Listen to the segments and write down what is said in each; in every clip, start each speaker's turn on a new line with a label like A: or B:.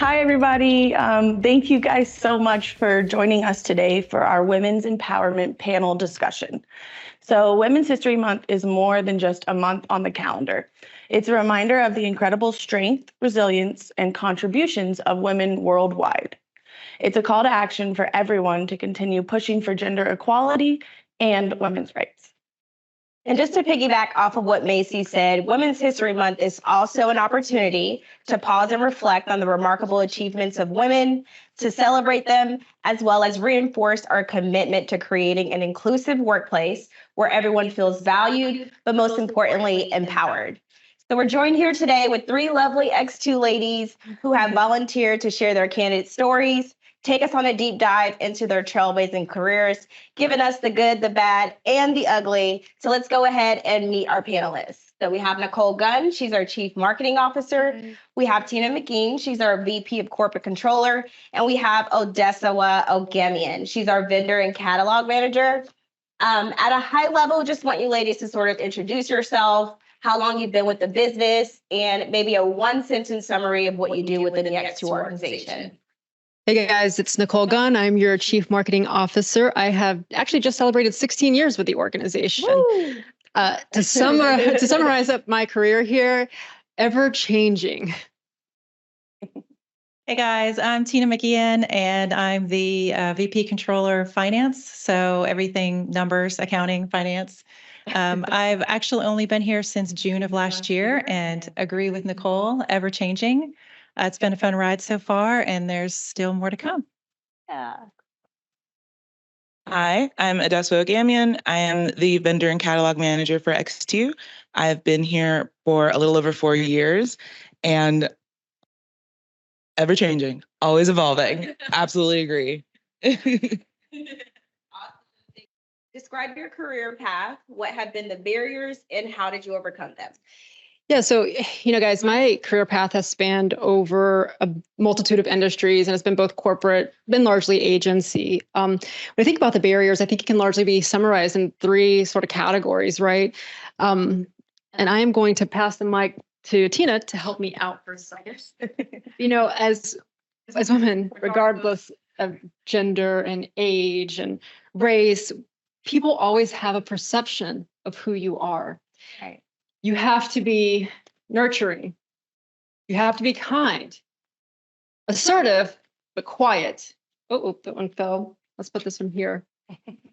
A: Hi, everybody. Thank you guys so much for joining us today for our Women's Empowerment panel discussion. So Women's History Month is more than just a month on the calendar. It's a reminder of the incredible strength, resilience, and contributions of women worldwide. It's a call to action for everyone to continue pushing for gender equality and women's rights.
B: And just to piggyback off of what Macy said, Women's History Month is also an opportunity to pause and reflect on the remarkable achievements of women, to celebrate them, as well as reinforce our commitment to creating an inclusive workplace where everyone feels valued, but most importantly, empowered. So we're joined here today with three lovely Extu ladies who have volunteered to share their candid stories, take us on a deep dive into their trailblazing careers, giving us the good, the bad, and the ugly. So let's go ahead and meet our panelists. So we have Nicole Gunn, she's our Chief Marketing Officer. We have Tina McKean, she's our VP of Corporate Controller. And we have Odesawa Ogemian, she's our Vendor and Catalog Manager. At a high level, just want you ladies to sort of introduce yourself, how long you've been with the business, and maybe a one-sentence summary of what you do within the Extu organization.
C: Hey guys, it's Nicole Gunn. I'm your Chief Marketing Officer. I have actually just celebrated 16 years with the organization. To summarize up my career here, ever changing.
D: Hey guys, I'm Tina McKean and I'm the VP Controller of Finance. So everything numbers, accounting, finance. I've actually only been here since June of last year and agree with Nicole, ever changing. It's been a fun ride so far, and there's still more to come.
B: Yeah.
E: Hi, I'm Odesawa Ogemian. I am the Vendor and Catalog Manager for Extu. I've been here for a little over 4 years, and ever changing, always evolving. Absolutely agree.
B: Describe your career path. What have been the barriers, and how did you overcome them?
C: Yeah, so, guys, my career path has spanned over a multitude of industries, and it's been both corporate, been largely agency. When I think about the barriers, I think it can largely be summarized in three sort of categories, right? And I am going to pass the mic to Tina to help me out for a second. As women, regardless of gender and age and race, people always have a perception of who you are.
B: Right.
C: You have to be nurturing. You have to be kind, assertive, but quiet. Oh, that one fell. Let's put this one here.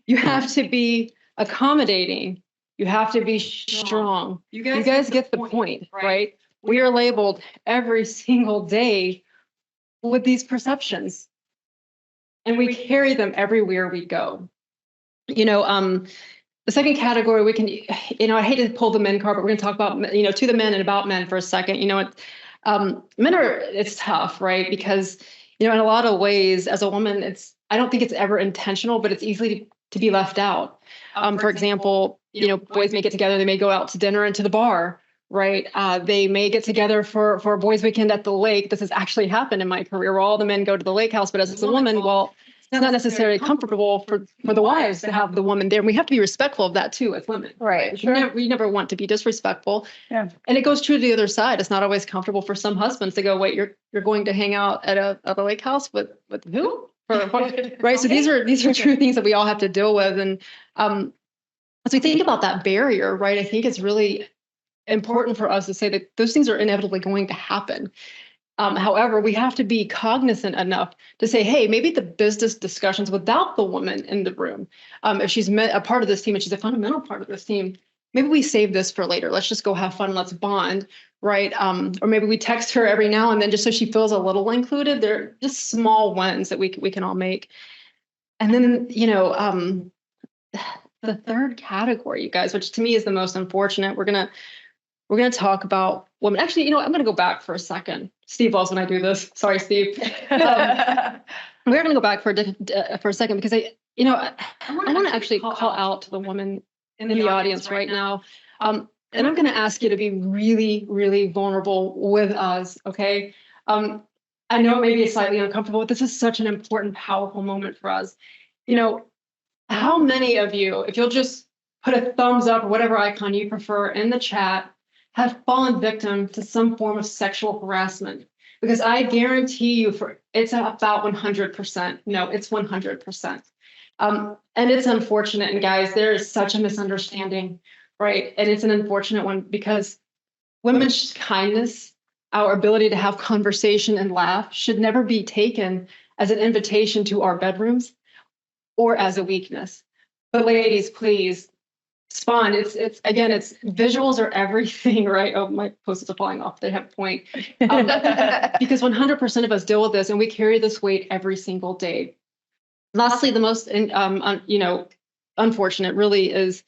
C: You have to be accommodating. You have to be strong. You guys get the point, right? We are labeled every single day with these perceptions, and we carry them everywhere we go. The second category we can, I hate to pull the men card, but we're going to talk about, to the men and about men for a second. Men it's tough, right? Because, in a lot of ways, as a woman, I don't think it's ever intentional, but it's easy to be left out. For example, boys may get together, they may go out to dinner and to the bar, right? They may get together for a boys' weekend at the lake. This has actually happened in my career where all the men go to the lake house, but as a woman, it's not necessarily comfortable for the wives to have the woman there. And we have to be respectful of that too as women.
B: Right.
C: Sure. We never want to be disrespectful. Yeah. And it goes true to the other side. It's not always comfortable for some husbands to go, wait, you're going to hang out at a lake house with who? Right. So these are true things that we all have to deal with. And as we think about that barrier, right, I think it's really important for us to say that those things are inevitably going to happen. However, we have to be cognizant enough to say, hey, maybe the business discussions without the woman in the room, if she's a part of this team and she's a fundamental part of this team, maybe we save this for later. Let's just go have fun. Let's bond, right? Or maybe we text her every now and then just so she feels a little included. They're just small wins that we can all make. And then, the third category, you guys, which to me is the most unfortunate, we're going to talk about women. Actually, I'm going to go back for a second. Steve loves when I do this. Sorry, Steve. We're going to go back for a second because I want to actually call out to the woman in the audience right now. And I'm going to ask you to be really, really vulnerable with us, okay? I know it may be slightly uncomfortable, but this is such an important, powerful moment for us. How many of you, if you'll just put a thumbs up or whatever icon you prefer in the chat, have fallen victim to some form of sexual harassment? because I guarantee you it's about 100%. No, it's 100%. And it's unfortunate. And guys, there is such a misunderstanding, right? And it's an unfortunate one because women's kindness, our ability to have conversation and laugh should never be taken as an invitation to our bedrooms or as a weakness. But ladies, please respond. It's visuals are everything, right? Oh, my post-its are falling off. They have a point. Because 100% of us deal with this and we carry this weight every single day. Lastly, the most, unfortunate really is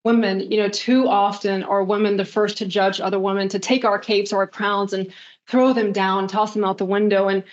C: women, too often are women the first to judge other women, to take our capes or our crowns and throw them down, toss them out the window. And,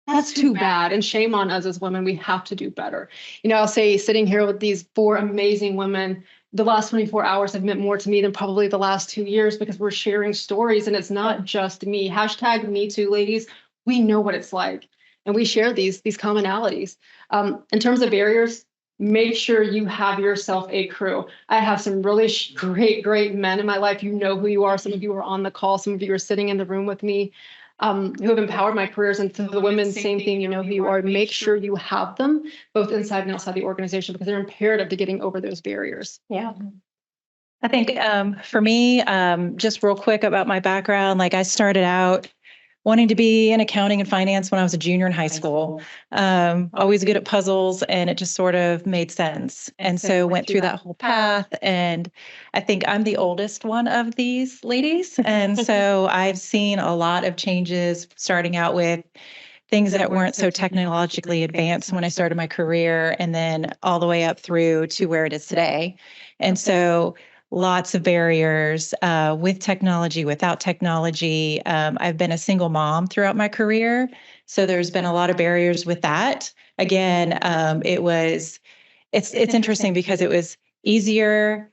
C: that's too bad. And shame on us as women. We have to do better. I'll say sitting here with these 4 amazing women, the last 24 hours have meant more to me than probably the last 2 years because we're sharing stories and it's not just me. Hashtag me too, ladies. We know what it's like. And we share these commonalities. In terms of barriers, make sure you have yourself a crew. I have some really great men in my life. You know who you are. Some of you are on the call. Some of you are sitting in the room with me who have empowered my careers. And to the women, same thing, you know who you are. Make sure you have them both inside and outside the organization because they're imperative to getting over those barriers.
B: Yeah.
D: I think for me, just real quick about my background, like I started out wanting to be in accounting and finance when I was a junior in high school. Always good at puzzles, and it just sort of made sense. And so went through that whole path. And I think I'm the oldest one of these ladies. And so I've seen a lot of changes, starting out with things that weren't so technologically advanced when I started my career, and then all the way up through to where it is today. And so lots of barriers with technology, without technology. I've been a single mom throughout my career, so there's been a lot of barriers with that. Again, it's interesting because it was easier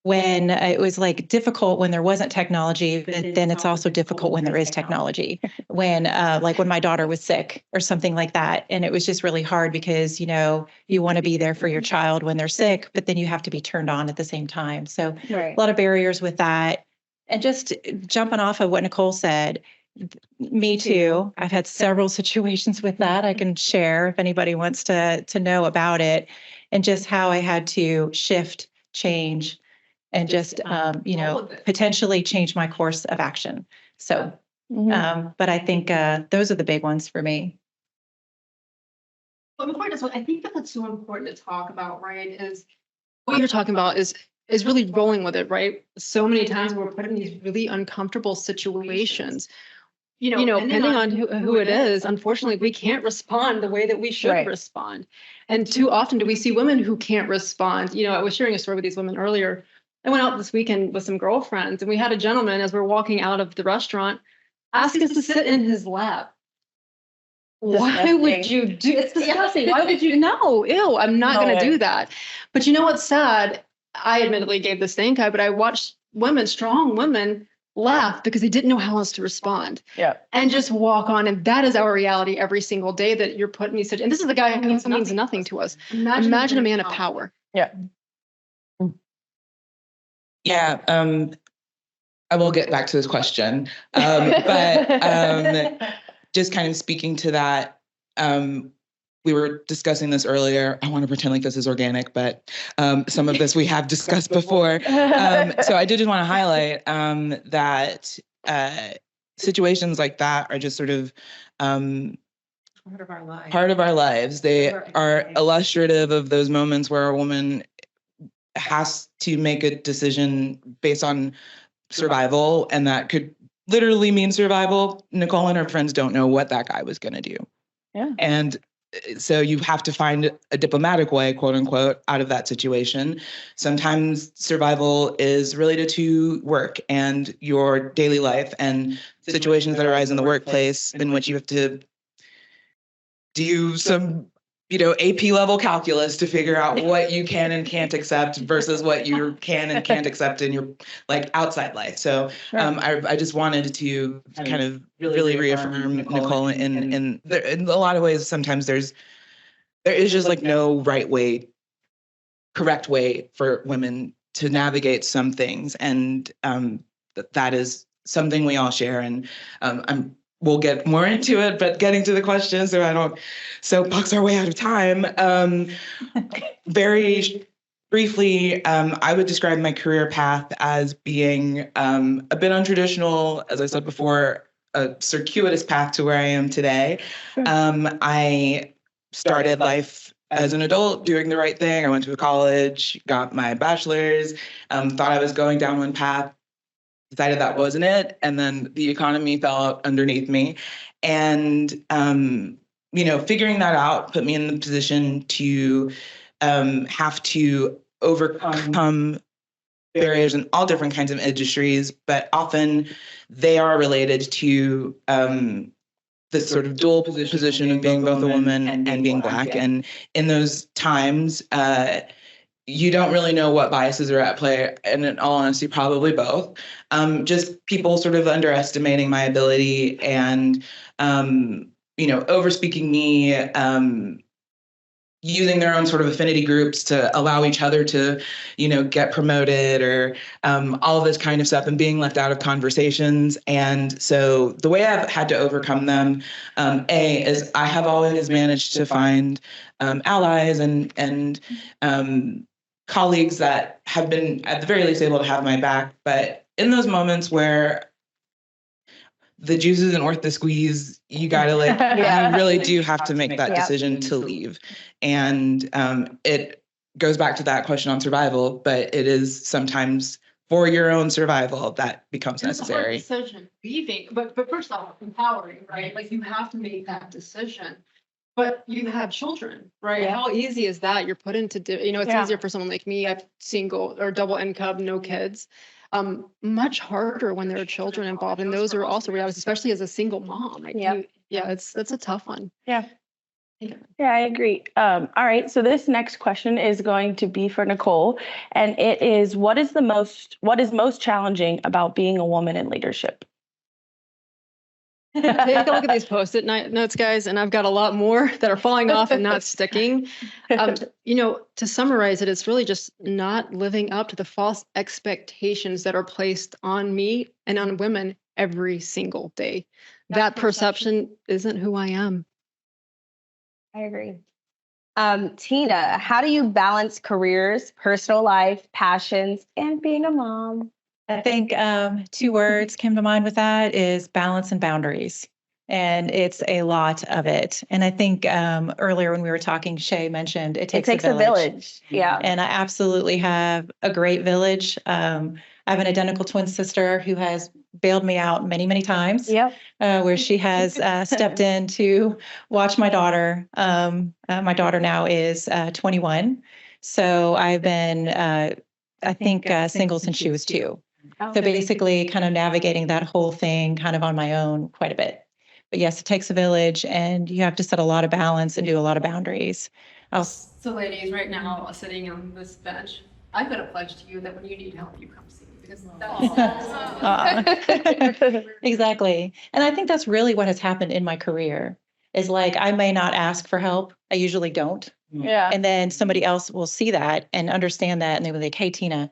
D: when it was like difficult when there wasn't technology, but then it's also difficult when there is technology. When like when my daughter was sick or something like that, and it was just really hard because you want to be there for your child when they're sick, but then you have to be turned on at the same time. So a lot of barriers with that. And just jumping off of what Nicole said, me too. I've had several situations with that. I can share if anybody wants to know about it, and just how I had to shift, change, and just, potentially change my course of action. So, but I think those are the big ones for me.
C: But before this one, I think that's so important to talk about, right? Is what you're talking about is really rolling with it, right? So many times we're put in these really uncomfortable situations. Depending on who it is, unfortunately, we can't respond the way that we should respond. And too often do we see women who can't respond. I was sharing a story with these women earlier. I went out this weekend with some girlfriends, and we had a gentleman, as we're walking out of the restaurant, ask us to sit in his lap. Why would you do? It's disgusting. Why would you? No, ew, I'm not going to do that. But you know what's sad? I admittedly gave the stink eye, but I watched strong women, laugh because they didn't know how else to respond. Yeah. And just walk on. And that is our reality every single day, that you're putting me such. And this is the guy who means nothing to us. Imagine a man of power. Yeah.
E: Yeah, I will get back to this question, but just kind of speaking to that, we were discussing this earlier. I want to pretend like this is organic, but some of this we have discussed before. So I did just want to highlight that situations like that are just sort of part of our lives. They are illustrative of those moments where a woman has to make a decision based on survival, and that could literally mean survival. Nicole and her friends don't know what that guy was going to do. Yeah. And so you have to find a diplomatic way, quote unquote, out of that situation. Sometimes survival is related to work and your daily life and situations that arise in the workplace in which you have to do some AP level calculus to figure out what you can and can't accept versus what you can and can't accept in your outside life. So I just wanted to kind of really reaffirm Nicole in a lot of ways. Sometimes there is just no correct way for women to navigate some things, and that is something we all share. And we'll get more into it, but getting to the question so I don't soapbox our way out of time. Very briefly, I would describe my career path as being a bit untraditional, as I said before, a circuitous path to where I am today. I started life as an adult doing the right thing. I went to college, got my bachelor's, thought I was going down one path, decided that wasn't it. And then the economy fell out underneath me. And, figuring that out put me in the position to have to overcome barriers in all different kinds of industries, but often they are related to this sort of dual position of being both a woman and being Black. And in those times, you don't really know what biases are at play, and in all honesty, probably both. Just people sort of underestimating my ability and, overspeaking me, using their own sort of affinity groups to allow each other to, get promoted or all of this kind of stuff, and being left out of conversations. And so the way I've had to overcome them, is I have always managed to find allies and colleagues that have been at the very least able to have my back. But in those moments where the juice isn't worth the squeeze, you gotta you really do have to make that decision to leave. And it goes back to that question on survival, but it is sometimes for your own survival that becomes necessary.
C: It's a hard decision, leaving, but first off, empowering, right? Like you have to make that decision. But you have children, right?
B: Yeah.
C: How easy is that? You're put into, it's easier for someone like me. I've single or double income, no kids. Much harder when there are children involved. And those are also realities, especially as a single mom. Like it's a tough one.
A: Yeah, I agree. All right. So this next question is going to be for Nicole. And it is, what is most challenging about being a woman in leadership?
C: Take a look at these Post-it notes, guys, and I've got a lot more that are falling off and not sticking. To summarize it, it's really just not living up to the false expectations that are placed on me and on women every single day. That perception isn't who I am.
B: I agree. Tina, how do you balance careers, personal life, passions, and being a mom?
D: I think 2 words came to mind with that is balance and boundaries. And it's a lot of it. And I think earlier when we were talking, Shay mentioned it takes a village.
B: Yeah.
D: And I absolutely have a great village. I have an identical twin sister who has bailed me out many, many times.
B: Yep.
D: Where she has stepped in to watch my daughter. My daughter now is 21. So I've been, I think, single since she was 2. So basically kind of navigating that whole thing kind of on my own quite a bit. But yes, it takes a village and you have to set a lot of balance and do a lot of boundaries.
C: So ladies, right now sitting on this bench, I could have pledged to you that when you need help, you come see me because that's
D: Exactly. And I think that's really what has happened in my career is like, I may not ask for help. I usually don't.
A: Yeah.
D: And then somebody else will see that and understand that. And they will be like, hey, Tina,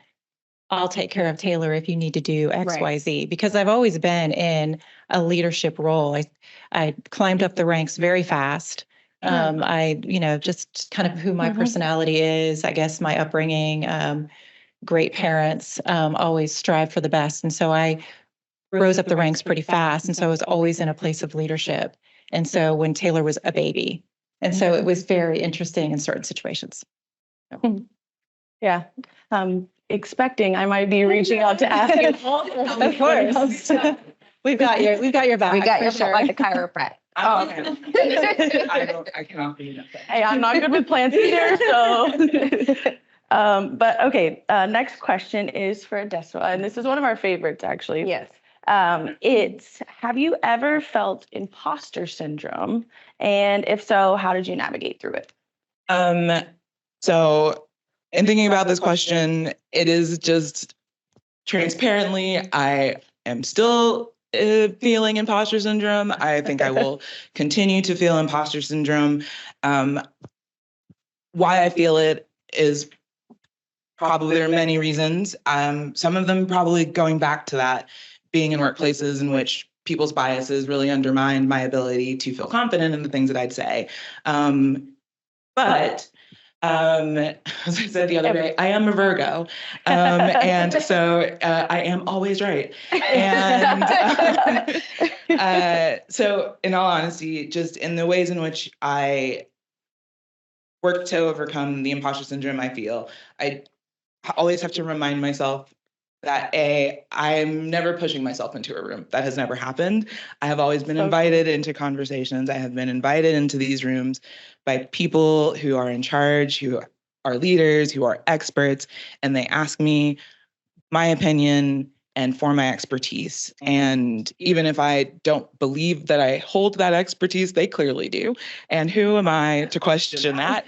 D: I'll take care of Taylor if you need to do X, Y, Z, because I've always been in a leadership role. I climbed up the ranks very fast. I, just kind of who my personality is, I guess my upbringing, great parents, always strive for the best. And so I rose up the ranks pretty fast. And so I was always in a place of leadership. And so when Taylor was a baby, and so it was very interesting in certain situations.
A: Yeah. Expecting I might be reaching out to ask you.
B: Of course.
D: We've got your back.
B: We got your
D: sure.
B: like the chiropractor.
A: Oh, okay.
E: I cannot be enough.
A: Hey, I'm not good with plants either, so. But okay, next question is for Adeswa, and this is one of our favorites, actually.
B: Yes.
A: It's, have you ever felt imposter syndrome? And if so, how did you navigate through it?
E: So in thinking about this question, it is just transparently, I am still feeling imposter syndrome. I think I will continue to feel imposter syndrome. Why I feel it is probably there are many reasons. Some of them probably going back to that being in workplaces in which people's biases really undermined my ability to feel confident in the things that I'd say. But as I said the other day, I am a Virgo. And so I am always right. And so in all honesty, just in the ways in which I work to overcome the imposter syndrome I feel, I always have to remind myself that I'm never pushing myself into a room. That has never happened. I have always been invited into conversations. I have been invited into these rooms by people who are in charge, who are leaders, who are experts, and they ask me my opinion and for my expertise. And even if I don't believe that I hold that expertise, they clearly do. And who am I to question that?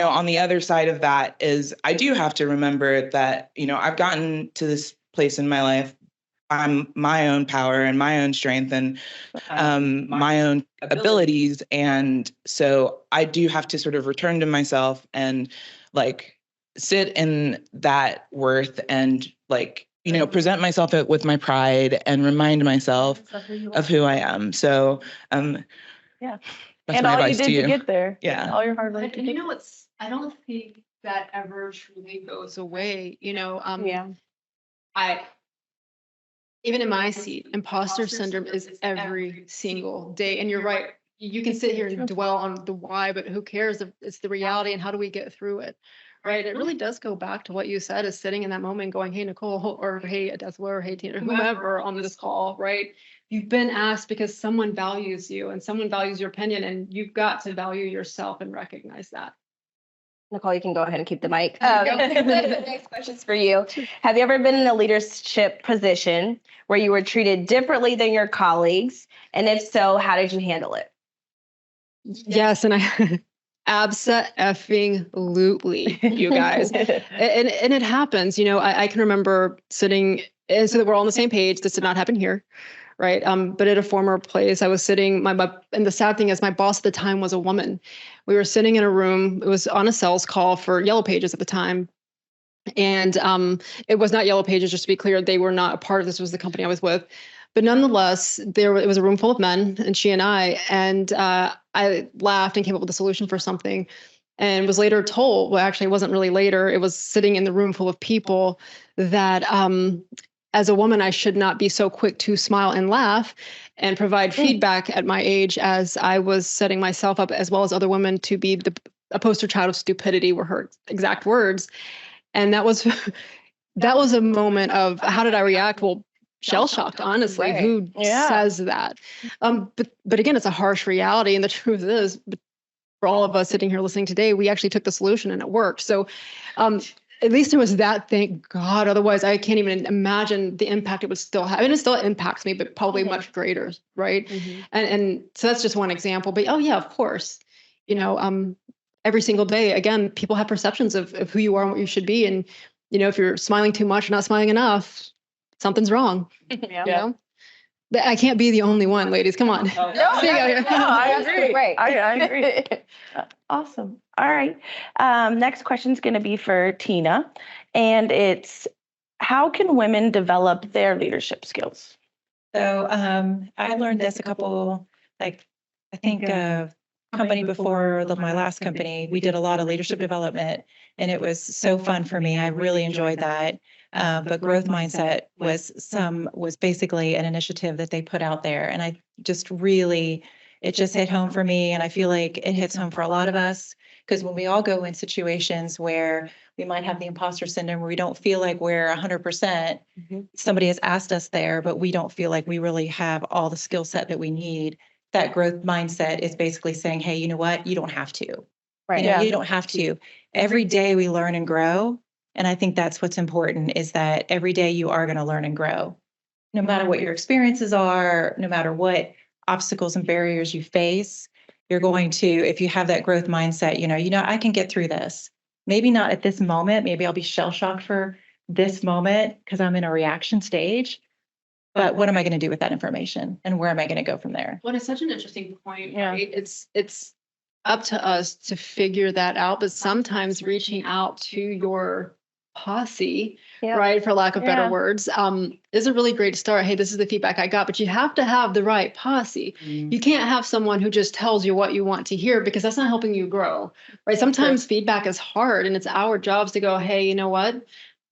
E: On the other side of that is I do have to remember that, I've gotten to this place in my life. I'm my own power and my own strength and my own abilities. And so I do have to sort of return to myself and sit in that worth and present myself with my pride and remind myself of who I am. So,
A: yeah.
E: That's
A: and
E: my
A: all you
E: advice
A: did
E: to you.
A: To get there.
E: Yeah.
A: All your hard work.
C: And what's, I don't think that ever truly goes away.
B: Yeah.
C: Even in my seat, imposter syndrome is every single day. And you're right. You can sit here and dwell on the why, but who cares? It's the reality and how do we get through it? Right. It really does go back to what you said, is sitting in that moment going, hey, Nicole, or hey, Adesla, or hey, Tina, or whomever on this call, right? You've been asked because someone values you and someone values your opinion, and you've got to value yourself and recognize that.
B: Nicole, you can go ahead and keep the mic. The next question's for you. Have you ever been in a leadership position where you were treated differently than your colleagues? And if so, how did you handle it?
C: Yes, and I abso-effing-lutely, you guys. and it happens, I can remember sitting, and so that we're all on the same page. This did not happen here, right? But at a former place, I was sitting, and the sad thing is my boss at the time was a woman. We were sitting in a room, it was on a sales call for Yellow Pages at the time. And it was not Yellow Pages, just to be clear, they were not a part of this, was the company I was with. But nonetheless, it was a room full of men, and she and I laughed and came up with a solution for something, and was later told, well, actually, it wasn't really later. It was sitting in the room full of people that as a woman, I should not be so quick to smile and laugh and provide feedback at my age, as I was setting myself up, as well as other women, to be a poster child of stupidity, were her exact words. And that was a moment of, how did I react? Well, shell-shocked, honestly. Right. Who says that? But again, it's a harsh reality. And the truth is, for all of us sitting here listening today, we actually took the solution and it worked. So at least there was that, thank God. Otherwise, I can't even imagine the impact it would still have. I mean, it still impacts me, but probably much greater, right? Mm-hmm. And so that's just one example. But oh yeah, of course, every single day, again, people have perceptions of who you are and what you should be. And, if you're smiling too much, not smiling enough, something's wrong. Yeah. I can't be the only one, ladies. Come on.
A: No, I agree. Right. I agree. Awesome. All right. Next question is going to be for Tina. And it's, how can women develop their leadership skills?
D: So I learned this company before my last company, we did a lot of leadership development, and it was so fun for me. I really enjoyed that. But growth mindset was basically an initiative that they put out there. And it just hit home for me. And I feel like it hits home for a lot of us, because when we all go in situations where we might have the imposter syndrome, where we don't feel like we're 100%, somebody has asked us there, but we don't feel like we really have all the skill set that we need. That growth mindset is basically saying, hey, you know what? You don't have to. Right. You don't have to. Every day we learn and grow. And I think that's what's important, is that every day you are going to learn and grow. No matter what your experiences are, no matter what obstacles and barriers you face, you're going to, if you have that growth mindset, I can get through this. Maybe not at this moment. Maybe I'll be shell-shocked for this moment because I'm in a reaction stage. But what am I going to do with that information, and where am I going to go from there?
C: Well, it's such an interesting point, right? It's up to us to figure that out, but sometimes reaching out to your posse,
B: Yeah.
C: right, for lack of better
A: Yeah.
C: words, is a really great start. Hey, this is the feedback I got, but you have to have the right posse. You can't have someone who just tells you what you want to hear, because that's not helping you grow, right? Sometimes feedback is hard, and it's our jobs to go, hey, you know what?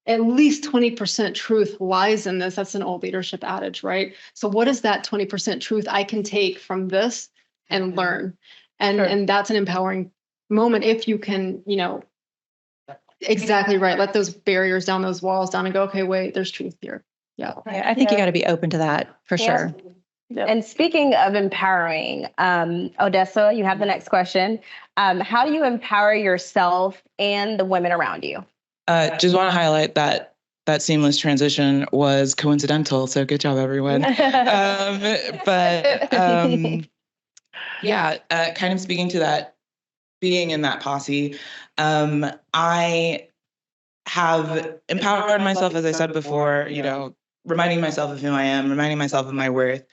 C: At least 20% truth lies in this. That's an old leadership adage, right? So what is that 20% truth I can take from this and learn? And that's an empowering moment if you can, exactly right. Let those barriers down, those walls down, and go, okay, wait, there's truth here. Yeah.
D: Yeah, I think you got to be open to that for sure.
A: Yep.
B: And speaking of empowering, Odessa, you have the next question. How do you empower yourself and the women around you?
E: Just want to highlight that seamless transition was coincidental. So good job, everyone. Yeah, kind of speaking to that, being in that posse, I have empowered myself, as I said before, reminding myself of who I am, reminding myself of my worth.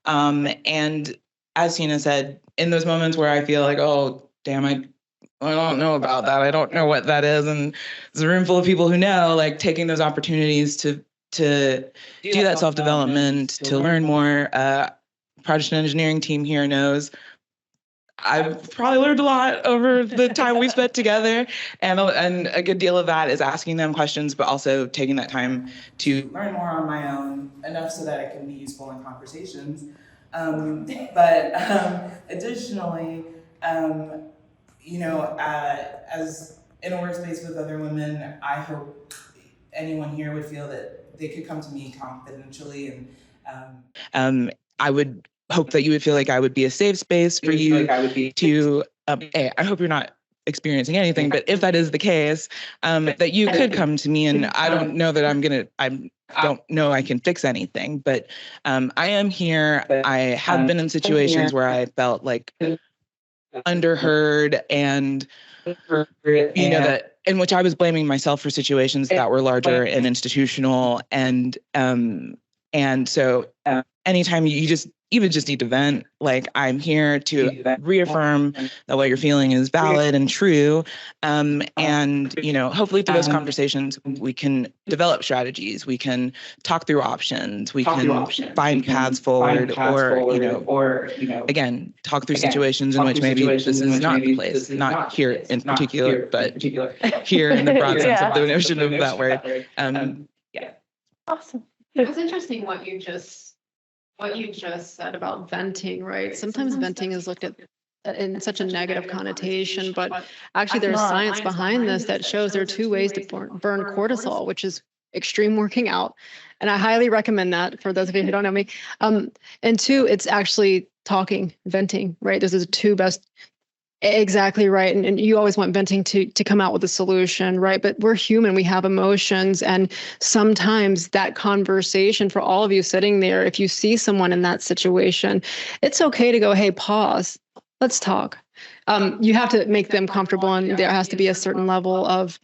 E: And as Tina said, in those moments where I feel like, oh, damn, I don't know about that. I don't know what that is. And there's a room full of people who know, like taking those opportunities to do that self-development, to learn more. Project and engineering team here knows I've probably learned a lot over the time we spent together, and a good deal of that is asking them questions, but also taking that time to learn more on my own, enough so that it can be useful in conversations. Additionally, as in a workspace with other women, I hope anyone here would feel that they could come to me confidentially, and I would hope that you would feel like I would be a safe space for you to. I hope you're not experiencing anything, but if that is the case, that you could come to me, and I don't know that I don't know I can fix anything, but I am here. I have been in situations where I felt like underheard, and that in which I was blaming myself for situations that were larger and institutional, and so anytime you even just need to vent, like I'm here to reaffirm that what you're feeling is valid and true. And hopefully through those conversations, we can develop strategies, we can talk through options, we can find paths forward, or again, talk through situations in which maybe this is not the place, not here in particular, but here in the broad sense of the notion of that word.
A: Awesome.
C: It's interesting what you just said about venting, right? Sometimes venting is looked at in such a negative connotation, but actually there's science behind this that shows there are two ways to burn cortisol, which is extreme working out. And I highly recommend that for those of you who don't know me. And two, it's actually talking, venting, right? Those are the two best. Exactly right. And you always want venting to come out with a solution, right? But we're human, we have emotions. And sometimes that conversation, for all of you sitting there, if you see someone in that situation, it's okay to go, hey, pause, let's talk. You have to make them comfortable, and there has to be a certain level of,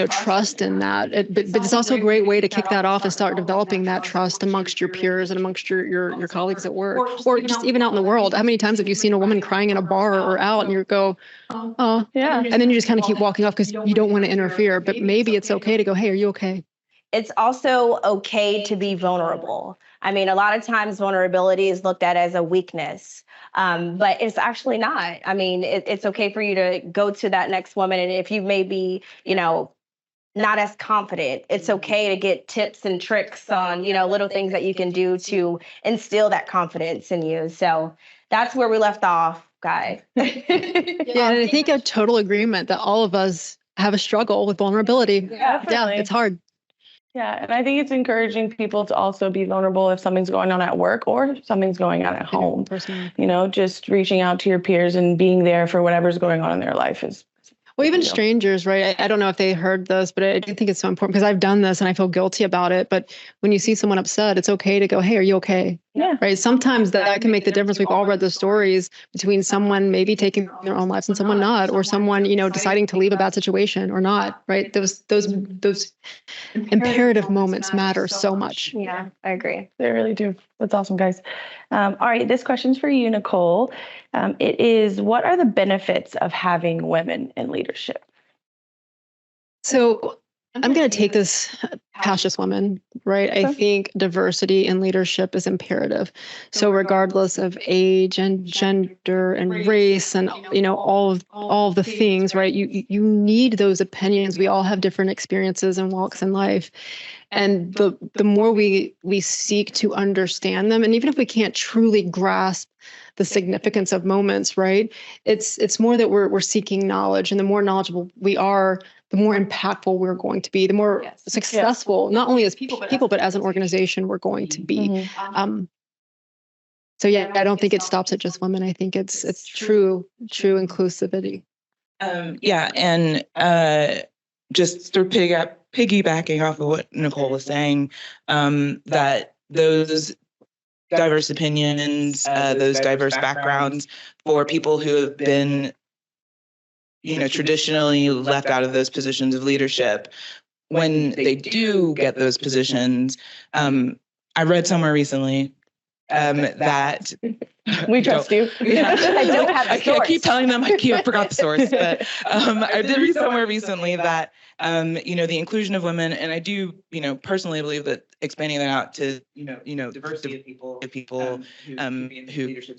C: trust in that. But it's also a great way to kick that off and start developing that trust amongst your peers and amongst your colleagues at work, or just even out in the world. How many times have you seen a woman crying in a bar or out, and you go, oh, yeah, and then you just kind of keep walking off because you don't want to interfere. But maybe it's okay to go, hey, are you okay?
B: It's also okay to be vulnerable. I mean, a lot of times vulnerability is looked at as a weakness, but it's actually not. I mean, it's okay for you to go to that next woman, and if you may be, not as confident, it's okay to get tips and tricks on, little things that you can do to instill that confidence in you. So that's where we left off, Guy.
C: Yeah, and I think a total agreement that all of us have a struggle with vulnerability. Yeah, it's hard.
A: Yeah, and I think it's encouraging people to also be vulnerable if something's going on at work or something's going on at home.
C: Personally.
A: Just reaching out to your peers and being there for whatever's going on in their life is.
C: Well, even strangers, right? I don't know if they heard this, but I do think it's so important because I've done this and I feel guilty about it. But when you see someone upset, it's okay to go, hey, are you okay?
A: Yeah.
C: Right. Sometimes that can make the difference. We've all read the stories between someone maybe taking their own lives and someone not, or someone, deciding to leave a bad situation or not. Right. Those imperative moments matter so much.
B: Yeah, I agree.
A: They really do. That's awesome, guys. All right. This question's for you, Nicole. It is, what are the benefits of having women in leadership?
C: So I'm going to take this past just women, right? I think diversity in leadership is imperative. So regardless of age and gender and race and all of the things, right? You need those opinions. We all have different experiences and walks in life. And the more we seek to understand them, and even if we can't truly grasp the significance of moments, right? It's more that we're seeking knowledge, and the more knowledgeable we are, the more impactful we're going to be, the more successful, not only as people, but as an organization, we're going to be. So yeah, I don't think it stops at just women. I think it's true inclusivity.
E: Yeah, and just sort of piggybacking off of what Nicole was saying, that those diverse opinions, those diverse backgrounds for people who have been, traditionally left out of those positions of leadership, when they do get those positions, I read somewhere recently that
A: we trust you.
E: I keep telling them I forgot the source, but I did read somewhere recently that the inclusion of women, and I do personally believe that expanding that out to diversity of people who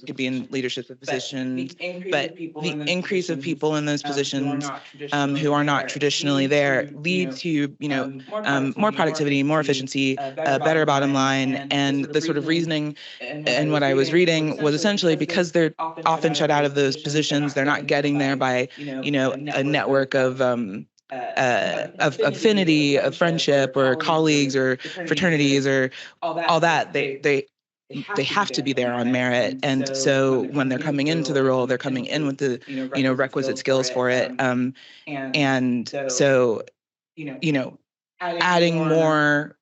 E: could be in leadership positions, but the increase of people in those positions who are not traditionally there lead to more productivity, more efficiency, a better bottom line, and the sort of reasoning. And what I was reading was essentially because they're often shut out of those positions, they're not getting there by a network of affinity, of friendship, or colleagues, or fraternities, or all that. They have to be there on merit, and so when they're coming into the role, they're coming in with the requisite skills for it. And so adding more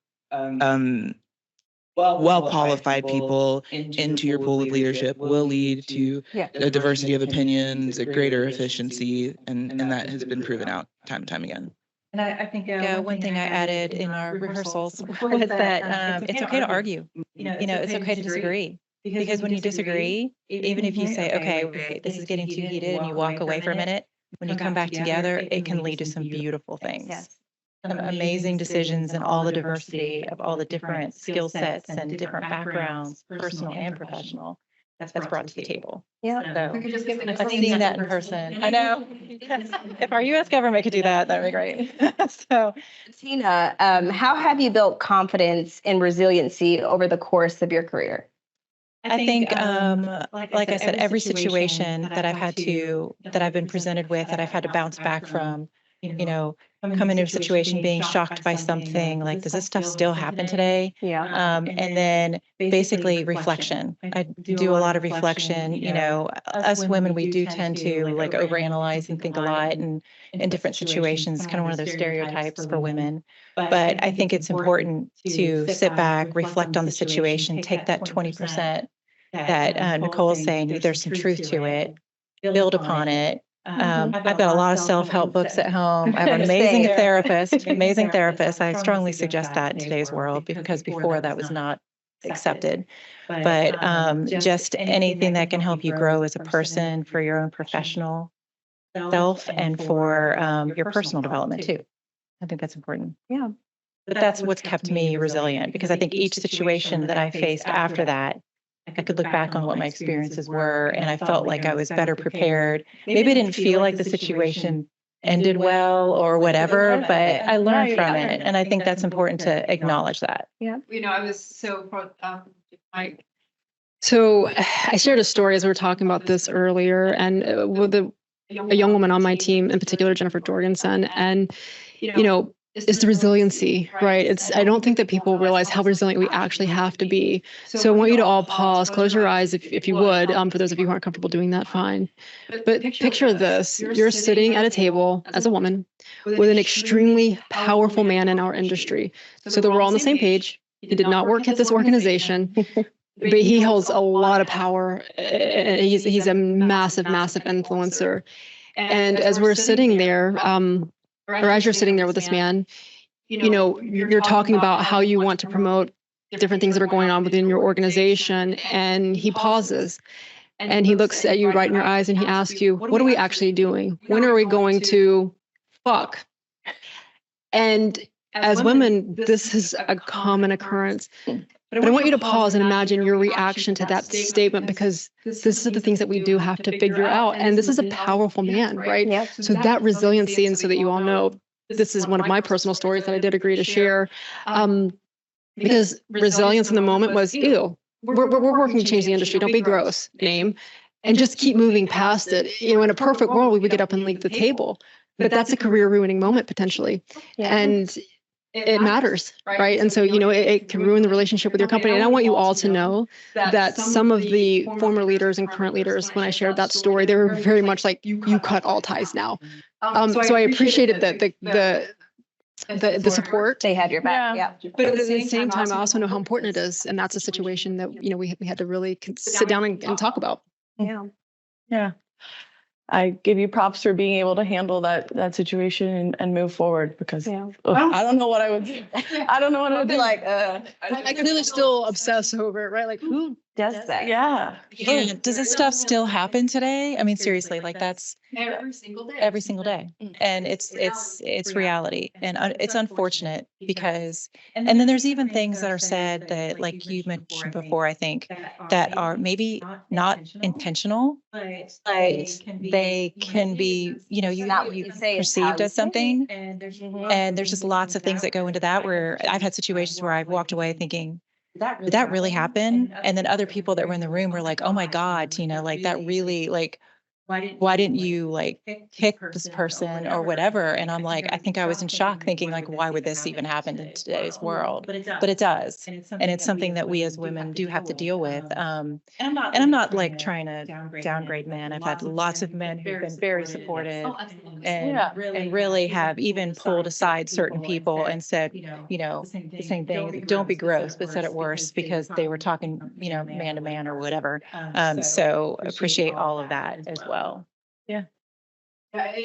E: well qualified people into your pool of leadership will lead to a diversity of opinions, a greater efficiency, and that has been proven out time and time again.
D: And I think one thing I added in our rehearsals was that it's okay to argue. It's okay to disagree. Because when you disagree, even if you say, okay, this is getting too heated, and you walk away for a minute, when you come back together, it can lead to some beautiful things. Some amazing decisions, and all the diversity of all the different skill sets and different backgrounds, personal and professional, that's brought to the table.
B: Yeah.
D: So I've seen that in person. I know. If our U.S. government could do that, that would be great. So,
B: Tina, how have you built confidence and resiliency over the course of your career?
D: I think, like I said, every situation that I've been presented with, that I've had to bounce back from, come into a situation being shocked by something like, does this stuff still happen today? And then basically reflection. I do a lot of reflection. Us women, we do tend to like overanalyze and think a lot, and in different situations, kind of one of those stereotypes for women. But I think it's important to sit back, reflect on the situation, take that 20% that Nicole is saying, there's some truth to it, build upon it. I've got a lot of self-help books at home. I have an amazing therapist. I strongly suggest that in today's world, because before that was not accepted. But just anything that can help you grow as a person for your own professional self and for your personal development too. I think that's important.
B: Yeah.
D: But that's what's kept me resilient, because I think each situation that I faced after that, I could look back on what my experiences were, and I felt like I was better prepared. Maybe I didn't feel like the situation ended well or whatever, but I learned from it. And I think that's important to acknowledge that.
B: Yeah.
C: I was so So I shared a story as we were talking about this earlier, and with a young woman on my team, in particular, Jennifer Jorgensen, and it's the resiliency, right? I don't think that people realize how resilient we actually have to be. So I want you to all pause, close your eyes if you would. For those of you who aren't comfortable doing that, fine. But picture this: you're sitting at a table as a woman with an extremely powerful man in our industry, so that we're all on the same page. He did not work at this organization, but he holds a lot of power. He's a massive influencer. And as we're sitting there, or as you're sitting there with this man, you're talking about how you want to promote different things that are going on within your organization. And he pauses and he looks at you right in your eyes and he asks you, what are we actually doing? When are we going to fuck? And as women, this is a common occurrence. But I want you to pause and imagine your reaction to that statement, because this are the things that we do have to figure out. And this is a powerful man, right?
B: Yep.
C: So that resiliency, and so that you all know, this is one of my personal stories that I did agree to share. Because resilience in the moment was, ew, we're working to change the industry. Don't be gross, name, and just keep moving past it. You know, in a perfect world, we would get up and leave the table, but that's a career ruining moment potentially.
B: Yeah.
C: And it matters, right? And so, you know, it can ruin the relationship with your company. And I want you all to know that some of the former leaders and current leaders, when I shared that story, they were very much like, you cut all ties now. So I appreciated the support.
B: They had your back. Yeah.
C: But at the same time, I also know how important it is. And that's a situation that, you know, we had to really sit down and talk about.
B: Yeah.
A: Yeah. I give you props for being able to handle that situation and move forward, because
B: Yeah.
A: I don't know what I would do. I don't know what I would be like.
C: I clearly still obsess over it, right? Like, who
B: Does that?
A: Yeah.
D: Yeah. Does this stuff still happen today? I mean, seriously, like that's
C: every single day.
D: every single day, and it's reality, and it's unfortunate because, and then there's even things that are said that, like you mentioned before, I think, that are maybe not intentional, but they can be, you know, you
B: say it's how
D: perceived
B: you
D: as something,
B: Mhm.
D: and there's just lots of things that go into that. Where I've had situations where I've walked away thinking, did that really happen? And then other people that were in the room were like, oh my God, Tina, like that really, like, why didn't you like pick this person or whatever? And I'm like, I think I was in shock thinking like, why would this even happen in today's world? But it does. And it's something that we as women do have to deal with. And I'm not like trying to downgrade men. I've had lots of men who've been very supportive and really have even pulled aside certain people and said, you know, the same thing, don't be gross, but said it worse because they were talking, you know, man to man or whatever. So appreciate all of that as well.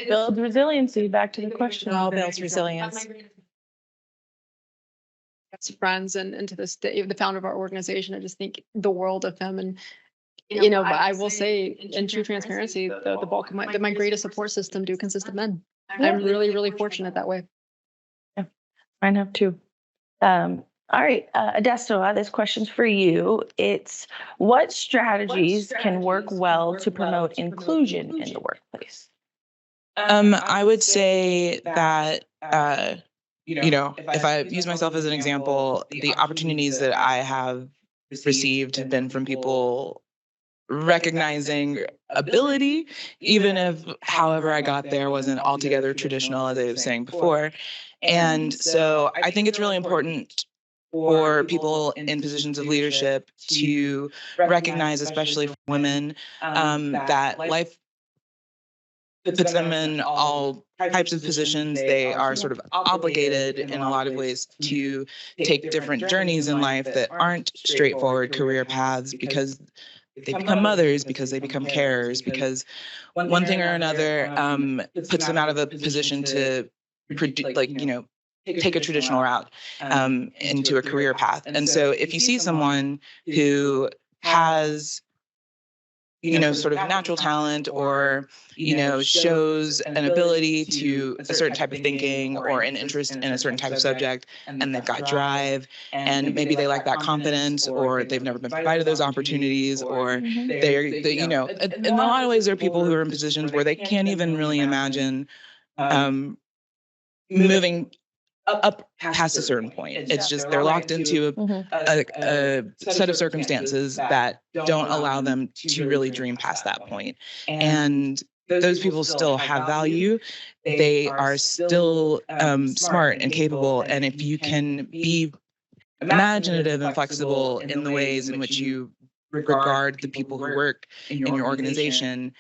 A: Build resiliency. Back to the question.
D: All builds resilience.
C: Best friends and to this day, the founder of our organization, I just think the world of him. And you know, I will say, in true transparency, the bulk of my greatest support system do consist of men. I'm really, really fortunate that way.
A: Yeah, mine have too. All right, Adesto, this question's for you. It's, what strategies can work well to promote inclusion in the workplace?
E: I would say that, you know, if I use myself as an example, the opportunities that I have received have been from people recognizing ability, even if however I got there wasn't altogether traditional, as I was saying before. And so I think it's really important for people in positions of leadership to recognize, especially for women, that life puts them in all types of positions. They are sort of obligated in a lot of ways to take different journeys in life that aren't straightforward career paths, because they become mothers, because they become carers, because one thing or another puts them out of a position to take a traditional route into a career path. And so if you see someone who has, sort of natural talent, or, shows an ability to a certain type of thinking or an interest in a certain type of subject, and they've got drive, and maybe they lack that confidence, or they've never been provided those opportunities, or they in a lot of ways, there are people who are in positions where they can't even really imagine moving up past a certain point. It's just they're locked into a set of circumstances that don't allow them to really dream past that point. And those people still have value. They are still smart and capable. And if you can be imaginative and flexible in the ways in which you regard the people who work in your organization,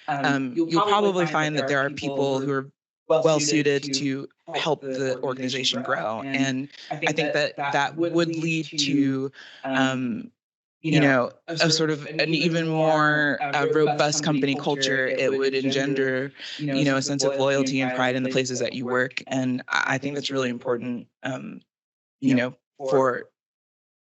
E: you'll probably find that there are people who are well suited to help the organization grow. And I think that would lead to, a sort of an even more robust company culture. It would engender, a sense of loyalty and pride in the places that you work. And I think that's really important, for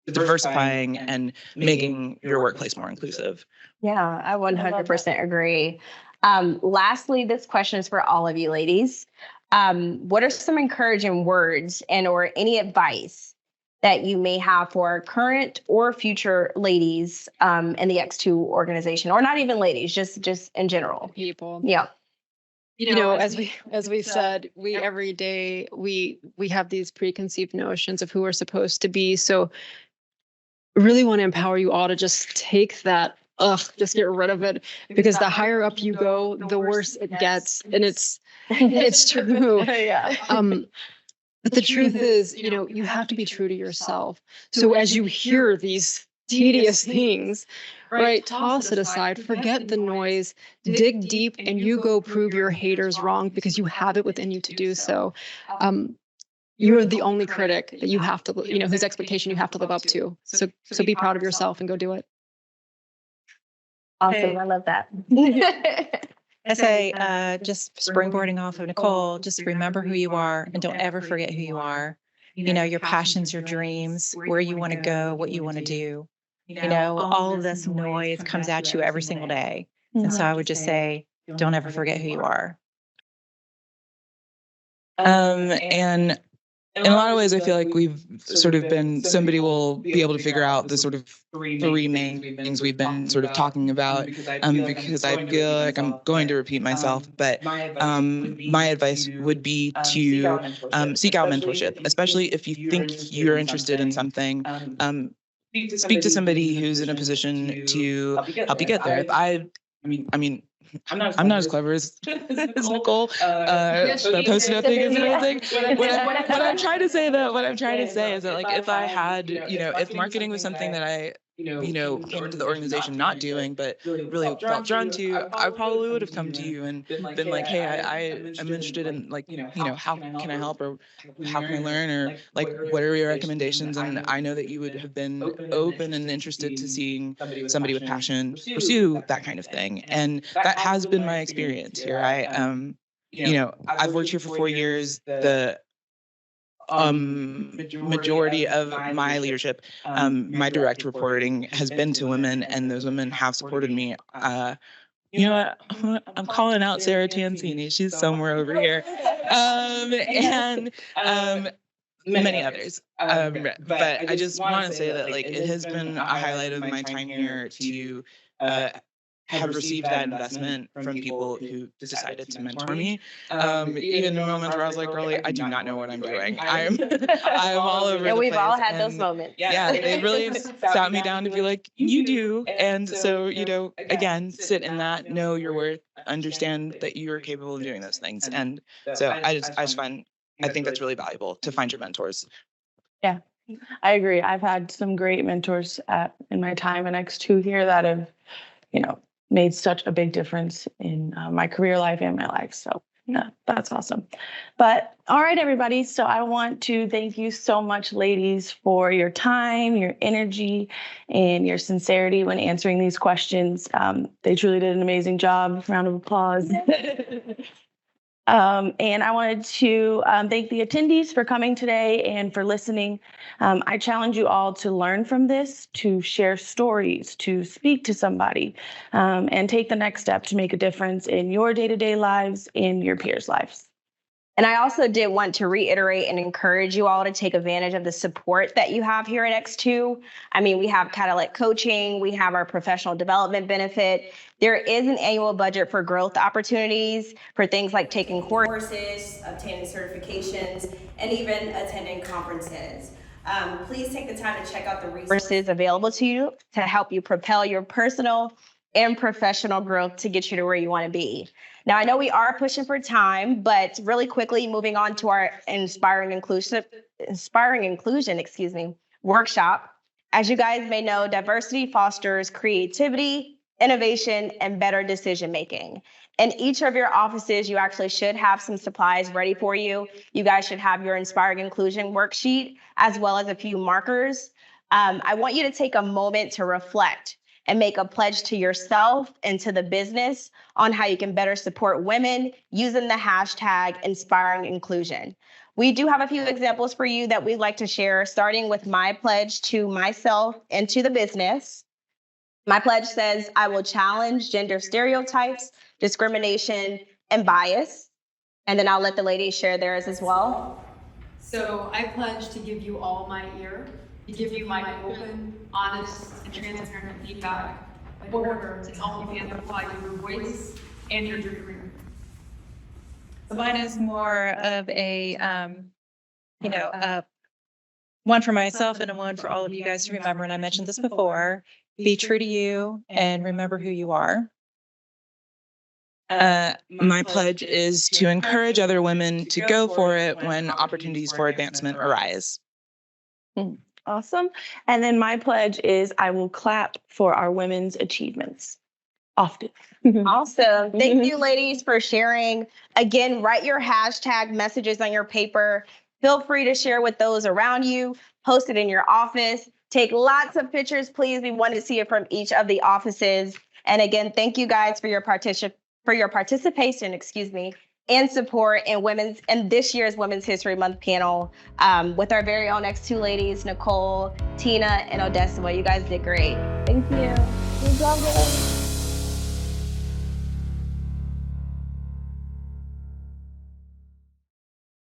E: diversifying and making your workplace more inclusive.
B: Yeah, I 100% agree. Lastly, this question is for all of you ladies. What are some encouraging words and or any advice that you may have for current or future ladies in the X2 organization, or not even ladies, just in general?
C: People.
B: Yeah.
C: As we said, we every day we have these preconceived notions of who we're supposed to be. So really want to empower you all to just take that, just get rid of it, because the higher up you go, the worse it gets. And it's true.
B: Yeah.
C: But the truth is, you have to be true to yourself. So as you hear these tedious things, right, toss it aside, forget the noise, dig deep, and you go prove your haters wrong, because you have it within you to do so. You're the only critic that you have to, whose expectation you have to live up to. So be proud of yourself and go do it.
B: Awesome. I love that.
D: I say, just springboarding off of Nicole, just remember who you are and don't ever forget who you are. Your passions, your dreams, where you want to go, what you want to do. All of this noise comes at you every single day. And so I would just say, don't ever forget who you are.
E: And in a lot of ways, I feel like we've sort of been, somebody will be able to figure out the sort of three main things we've been sort of talking about, because I feel like I'm going to repeat myself, but my advice would be to seek out mentorship, especially if you think you're interested in something. Speak to somebody who's in a position to help you get there. I mean, I'm not as clever as Nicole. Post nothing is anything. What I'm trying to say is that, like, if I had, if marketing was something that I, came into the organization not doing, but really felt drawn to, I probably would have come to you and been like, hey, I'm interested in, like, how can I help, or how can I learn, or like, what are your recommendations? And I know that you would have been open and interested to seeing somebody with passion pursue that kind of thing. And that has been my experience here. I've worked here for 4 years. The majority of my leadership, my direct reporting has been to women, and those women have supported me. You know what? I'm calling out Sarah Tansini. She's somewhere over here. And many others. But I just want to say that, like, it has been a highlight of my time here to have received that investment from people who decided to mentor me. Even in moments where I was like, really, I do not know what I'm doing. I'm all over the place.
B: And we've all had those moments.
E: Yeah, they really sat me down to be like, you do. And so, again, sit in that, know your worth, understand that you are capable of doing those things. And so I think that's really valuable, to find your mentors.
A: Yeah, I agree. I've had some great mentors in my time in X2 here that have, made such a big difference in my career life and my life. So yeah, that's awesome. But all right, everybody. So I want to thank you so much, ladies, for your time, your energy, and your sincerity when answering these questions. They truly did an amazing job. Round of applause. And I wanted to thank the attendees for coming today and for listening. I challenge you all to learn from this, to share stories, to speak to somebody, and take the next step to make a difference in your day-to-day lives and your peers' lives.
B: And I also did want to reiterate and encourage you all to take advantage of the support that you have here at X2. I mean, we have Cadillac coaching, we have our professional development benefit. There is an annual budget for growth opportunities for things like taking courses, obtaining certifications, and even attending conferences. Please take the time to check out the resources available to you to help you propel your personal and professional growth to get you to where you want to be. Now, I know we are pushing for time, but really quickly moving on to our Inspiring Inclusion, workshop. As you guys may know, diversity fosters creativity, innovation, and better decision making. In each of your offices, you actually should have some supplies ready for you. You guys should have your Inspiring Inclusion worksheet, as well as a few markers. I want you to take a moment to reflect and make a pledge to yourself and to the business on how you can better support women using the hashtag Inspiring Inclusion. We do have a few examples for you that we'd like to share, starting with my pledge to myself and to the business. My pledge says, I will challenge gender stereotypes, discrimination, and bias. And then I'll let the ladies share theirs as well.
F: So I pledge to give you all my ear, to give you my open, honest, and transparent feedback in order to help you amplify your voice and your career.
D: Mine is more of a, one for myself and a one for all of you guys to remember. And I mentioned this before, be true to you and remember who you are.
E: My pledge is to encourage other women to go for it when opportunities for advancement arise.
A: Awesome. And then my pledge is I will clap for our women's achievements often.
B: Awesome. Thank you, ladies, for sharing. Again, write your hashtag messages on your paper. Feel free to share with those around you. Post it in your office. Take lots of pictures, please. We want to see it from each of the offices. And again, thank you guys for your participation, and support in this year's Women's History Month panel with our very own Extu ladies, Nicole, Tina, and Odessa. You guys did great. Thank you. We love it.